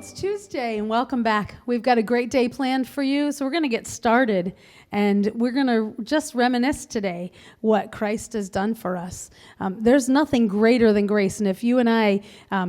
it's Tuesday, and welcome back. We've got a great day planned for you, so we're going to get started, and we're going to just reminisce today what Christ has done for us. There's nothing greater than grace, and if you and I,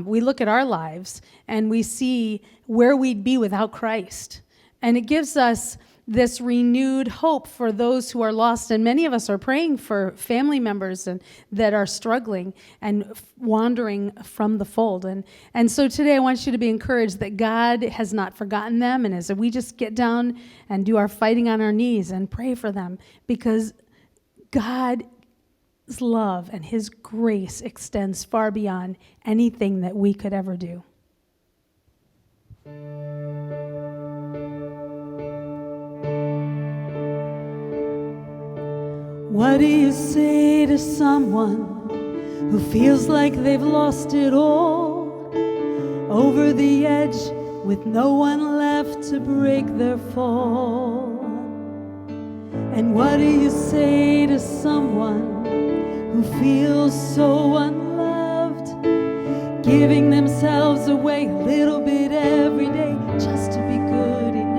we look at our lives, and we see where we'd be without Christ, and it gives us this renewed hope for those who are lost, and many of us are praying for family members that are struggling and wandering from the fold. And so today I want you to be encouraged that God has not forgotten them, and as we just get down and do our fighting on our knees and pray for them, because God's love and His grace extends far beyond anything that we could ever do. What do you say to someone who feels like they've lost it all, over the edge with no one left to break their fall? And what do you say to someone who feels so unloved, giving themselves away a little bit every day just to be good enough?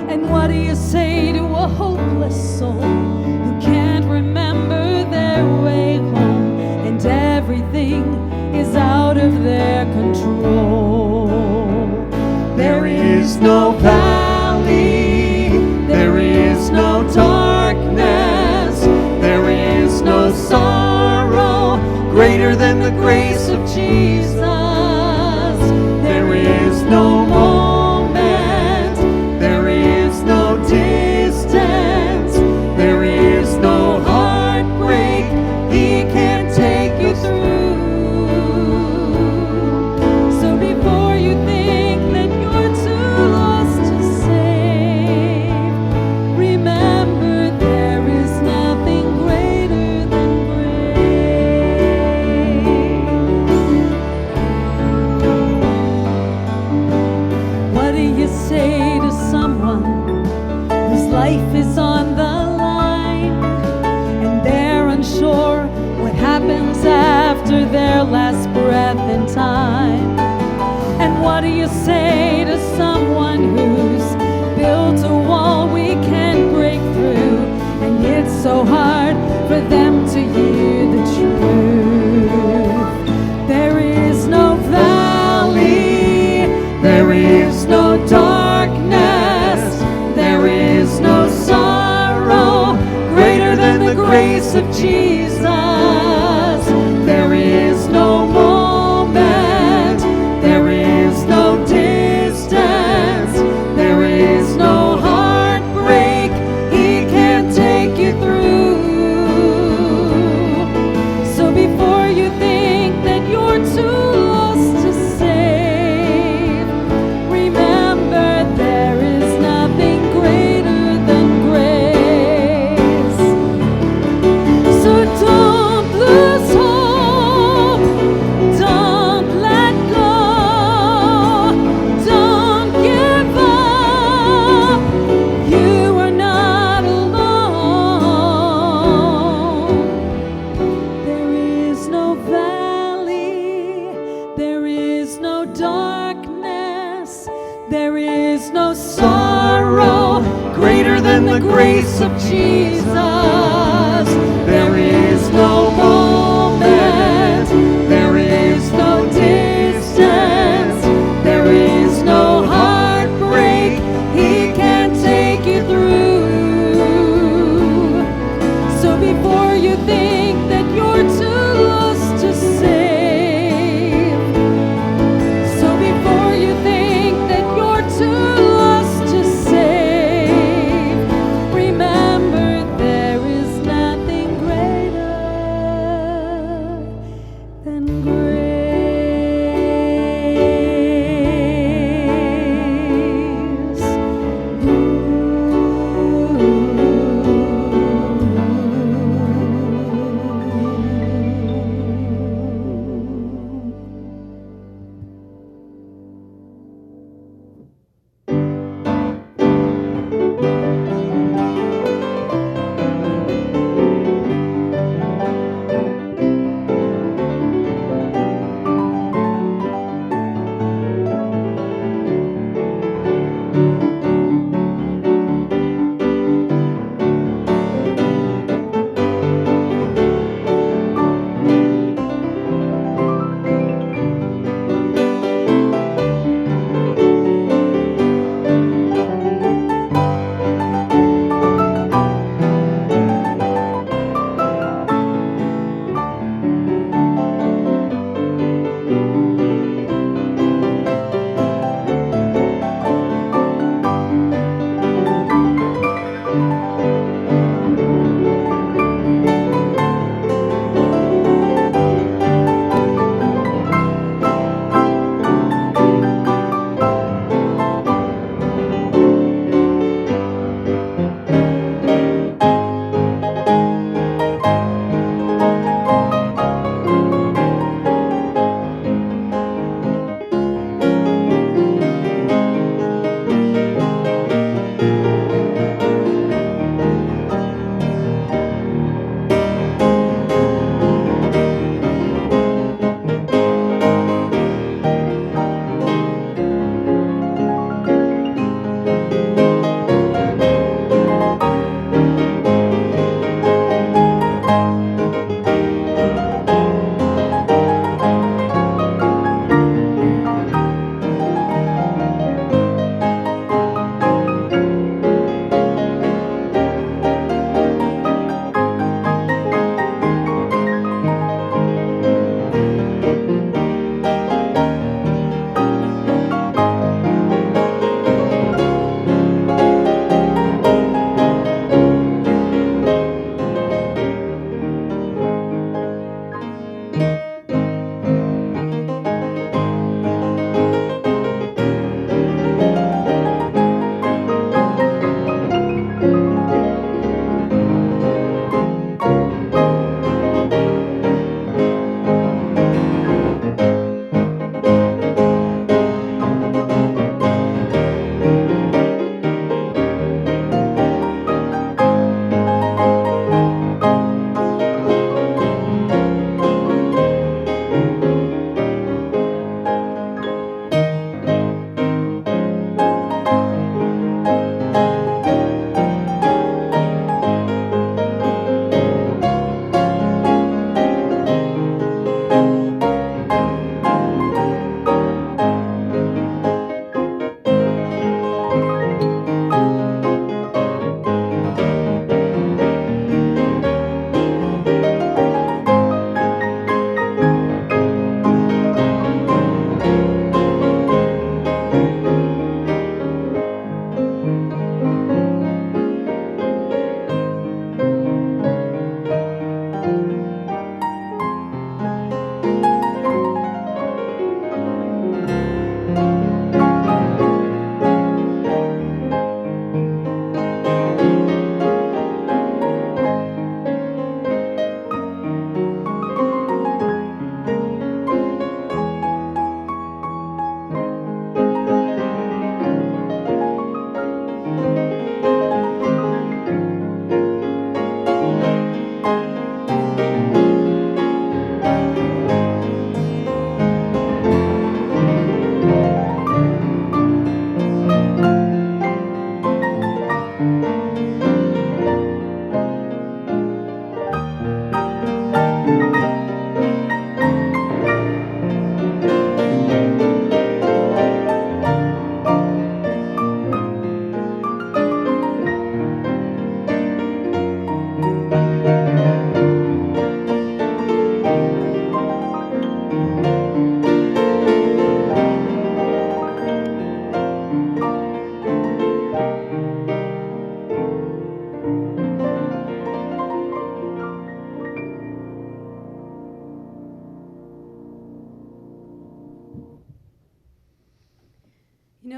And what do you say to a hopeless soul who can't remember their way home, and everything is out of their control? There is no valley, there is no darkness, there is no sorrow greater than the grace of Jesus. There is no moment, there is no distance, there is no heartbreak He can't take you through. So before you think that you're too lost to save, remember there is nothing greater than grace. What do you say to someone whose life is on the line, and they're unsure what happens after their last breath in time? And what do you say to someone who's built a wall we can't break through, and it's so hard for them to hear the truth? There is no valley, there is no darkness, there is no sorrow greater than the grace of Jesus. There is no moment, there is no distance, there is no heartbreak He can't take you through. So before you think that you're too lost to save, remember there is nothing greater than grace. So don't lose hope, don't let go, don't give up. You are not alone. There is no valley, there is no darkness, there is no sorrow greater than the grace of Jesus. There is no moment, there is no distance, there is no heartbreak He can't take you through. So before you think that you're too lost to save, so before you think that you're too lost to save, remember there is nothing greater than grace.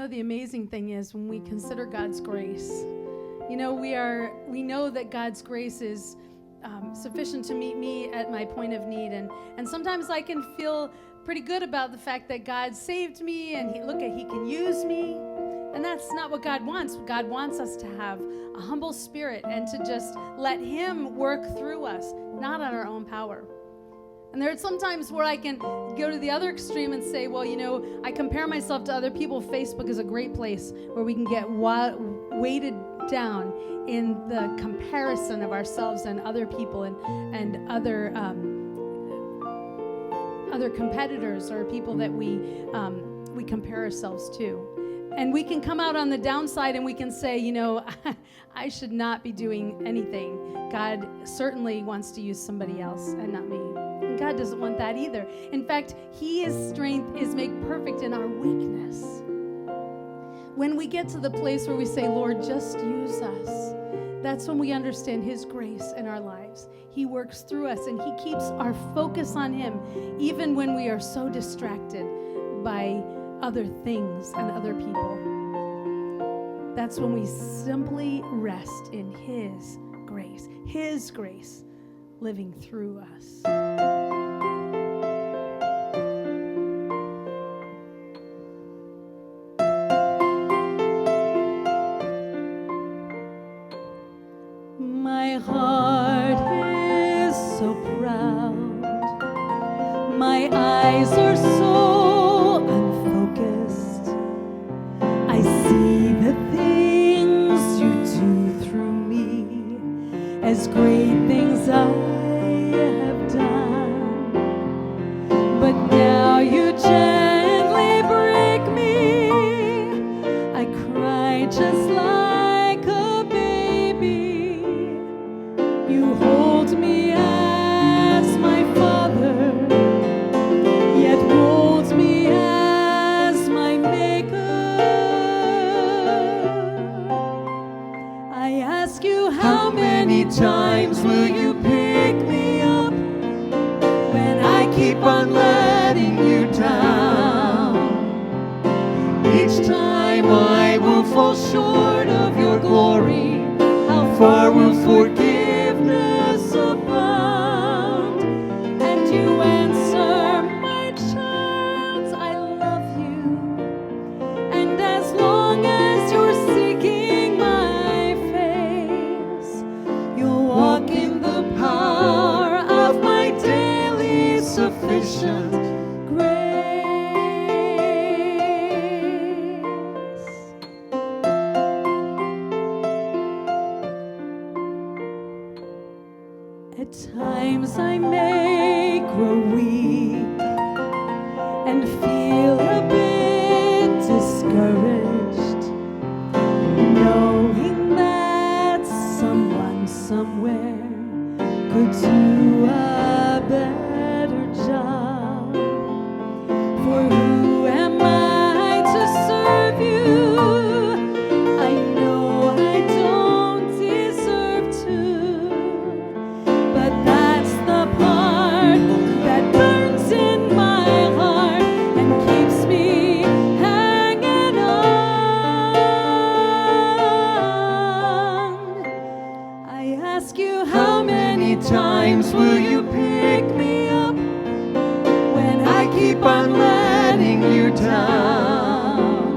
know, the amazing thing is when we consider God's grace, you know, we know that God's grace is sufficient to meet me at my point of need. And sometimes I can feel pretty good about the fact that God saved me and he can use me. And that's not what God wants. God wants us to have a humble spirit and to just let him work through us, not on our own power. And there are some times where I can go to the other extreme and say, well, you know, I compare myself to other people. Facebook is a great place where we can get weighted down in the comparison of ourselves and other people and other competitors or people that we compare ourselves to. And we can come out on the downside and we can say, you know, I should not be doing anything. God certainly wants to use somebody else and not me. And God doesn't want that either. In fact, his strength is made perfect in our weakness. When we get to the place where we say, Lord, just use us, that's when we understand his grace in our lives. He works through us and he keeps our focus on him, even when we are so distracted by other things and other people. That's when we simply rest in his grace living through us. My heart is so proud. My eyes are so unfocused. I see the things you do through me as great things I have done. But now you gently break me. I cry just like a baby. You hold me as my father, yet mold me as my maker. I ask you, how many times will you pick me up when I keep on letting you down? Each time I will fall short of your glory. How far will forgiveness abound? And you answer, my child, I love you. And as long as you're seeking my face, you'll walk in the power of my daily sufficient grace. At times I may grow weak and feel a bit discouraged, knowing that someone somewhere could do a better job. For who am I to serve you? I know I don't deserve to, but that's the part that burns in my heart and keeps me hanging on. I ask you, how many times will you pick me up when I keep on letting you down?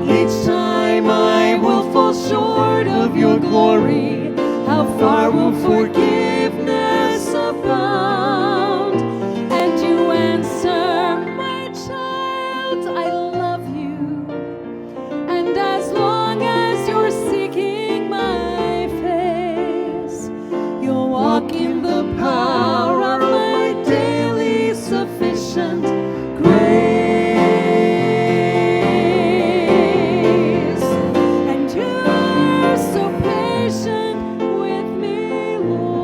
Each time I will fall short of your glory. How far will forgiveness abound? And you answer, my child, I love you. And as long as you're seeking my face, you'll walk in the power of my daily sufficient grace. And you're so patient with me, Lord.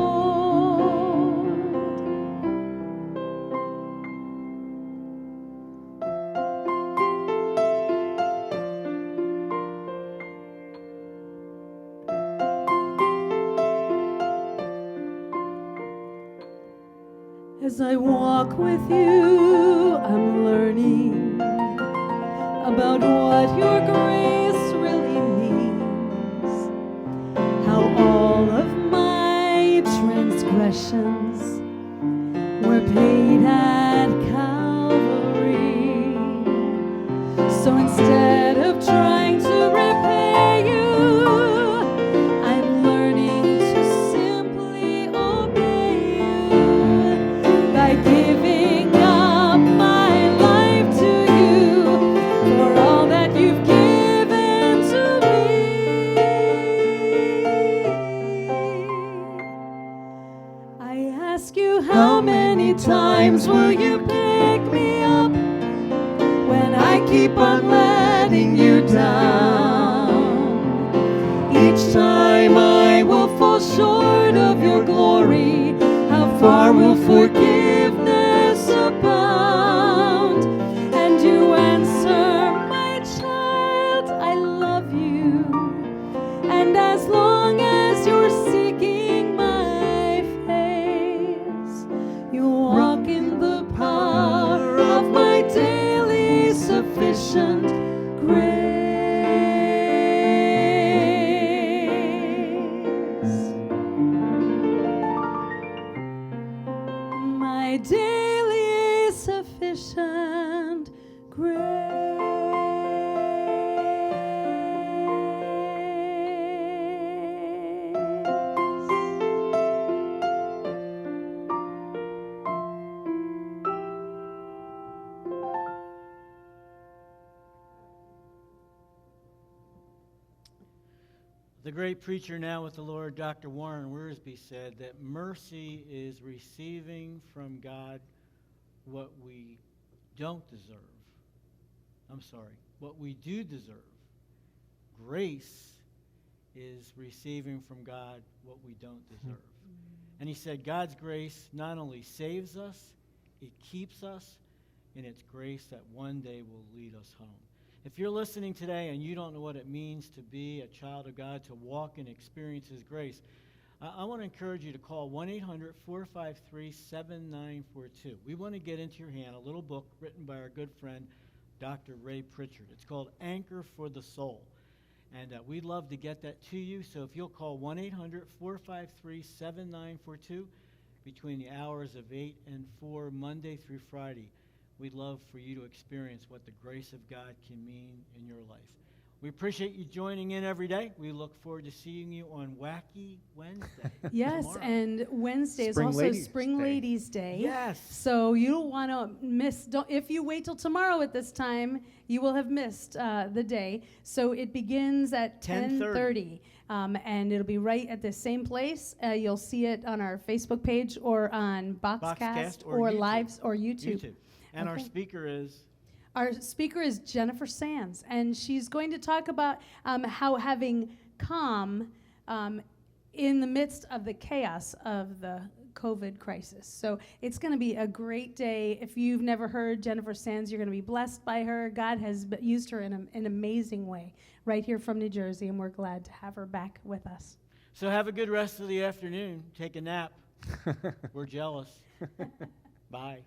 As I walk with you, I'm learning about what your grace really means, how all of my transgressions were paid at Calvary. So instead of trying to repay you, I'm learning to simply obey you by giving up my life to you for all that you've given to me. I ask you, how many times will you pick me up when I keep on letting you down? Each time I will fall short of your glory. How far will forgiveness abound? And you answer, my child, I love you. And as long as you're seeking my face, you walk in the power of my daily sufficient grace. My daily sufficient The great preacher now with the Lord, Dr. Warren Wiersbe, said that mercy is receiving from God what we don't deserve. I'm sorry, what we do deserve. Grace is receiving from God what we don't deserve. And he said God's grace not only saves us, it keeps us, and it's grace that one day will lead us home. If you're listening today and you don't know what it means to be a child of God, to walk and experience his grace, I want to encourage you to call 1-800-453-7942. We want to get into your hand a little book written by our good friend, Dr. Ray Pritchard. It's called Anchor for the Soul. And we'd love to get that to you. So if you'll call 1-800-453-7942 between the hours of 8 and 4, Monday through Friday, we'd love for you to experience what the grace of God can mean in your life. We appreciate you joining in every day. We look forward to seeing you on Wacky Wednesday. Yes, tomorrow. And Wednesday is Spring also Ladies Spring Day. Ladies Day. Yes. So you don't want to miss. If you wait till tomorrow at this time, you will have missed the day. So it begins at 10:30. And it'll be right at the same place. You'll see it on our Facebook page or on Boxcast or YouTube. Lives or YouTube. And our Okay. speaker is... Our speaker is Jennifer Sands, and she's going to talk about how having calm in the midst of the chaos of the COVID crisis. So it's going to be a great day. If you've never heard Jennifer Sands, you're going to be blessed by her. God has used her in an amazing way right here from New Jersey, and we're glad to have her back with us. So have a good rest of the afternoon. Take a nap. We're jealous. Bye.